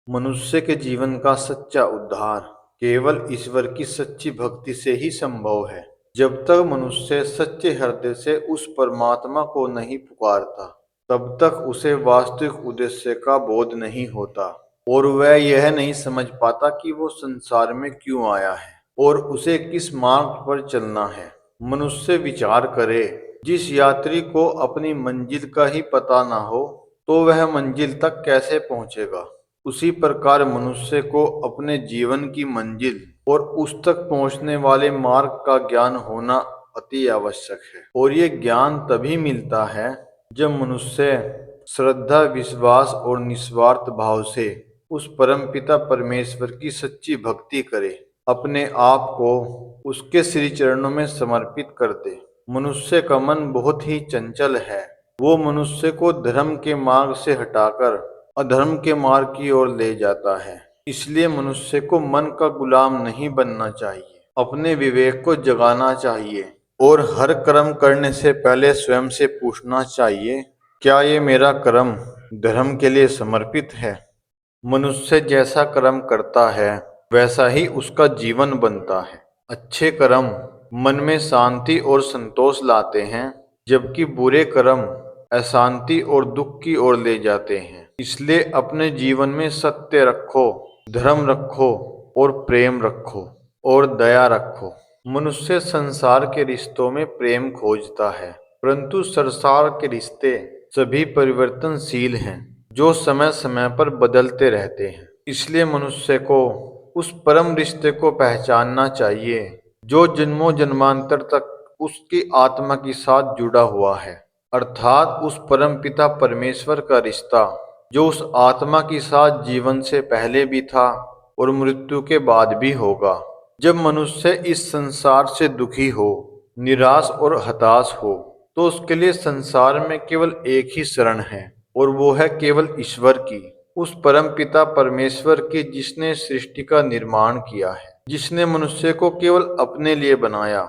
मनुष्य के जीवन का सच्चा उद्धार केवल ईश्वर की सच्ची भक्ति से ही संभव है। जब तक मनुष्य सच्चे हृदय से उस परमात्मा को नहीं पुकारता, तब तक उसे वास्तविक उद्देश्य का बोध नहीं होता और वह यह नहीं समझ पाता कि वो संसार में क्यों आया है और उसे किस मार्ग पर चलना है। मनुष्य विचार करे, जिस यात्री को अपनी मंजिल का ही पता ना हो, तो वह मंजिल तक कैसे पहुंचेगा। उसी प्रकार मनुष्य को अपने जीवन की मंजिल और उस तक पहुंचने वाले मार्ग का ज्ञान होना अति आवश्यक है। और ये ज्ञान तभी मिलता है जब मनुष्य श्रद्धा, विश्वास और निस्वार्थ भाव से उस परमपिता परमेश्वर की सच्ची भक्ति करे, अपने आप को उसके श्री चरणों में समर्पित कर दे। मनुष्य का मन बहुत ही चंचल है। वो मनुष्य को धर्म के मार्ग से हटाकर अधर्म के मार्ग की ओर ले जाता है। इसलिए मनुष्य को मन का गुलाम नहीं बनना चाहिए, अपने विवेक को जगाना चाहिए और हर कर्म करने से पहले स्वयं से पूछना चाहिए, क्या ये मेरा कर्म धर्म के लिए समर्पित है। मनुष्य जैसा कर्म करता है, वैसा ही उसका जीवन बनता है। अच्छे कर्म मन में शांति और संतोष लाते हैं, जबकि बुरे कर्म अशांति और दुख की ओर ले जाते हैं। इसलिए अपने जीवन में सत्य रखो, धर्म रखो और प्रेम रखो और दया रखो। मनुष्य संसार के रिश्तों में प्रेम खोजता है, परंतु संसार के रिश्ते सभी परिवर्तनशील हैं, जो समय समय पर बदलते रहते हैं। इसलिए मनुष्य को उस परम रिश्ते को पहचानना चाहिए जो जन्मों जन्मांतर तक उसकी आत्मा के साथ जुड़ा हुआ है, अर्थात उस परम पिता परमेश्वर का रिश्ता जो उस आत्मा के साथ जीवन से पहले भी था और मृत्यु के बाद भी होगा। जब मनुष्य इस संसार से दुखी हो, निराश और हताश हो, तो उसके लिए संसार में केवल एक ही शरण है और वो है केवल ईश्वर की, उस परम पिता परमेश्वर की, जिसने सृष्टि का निर्माण किया है, जिसने मनुष्य को केवल अपने लिए बनाया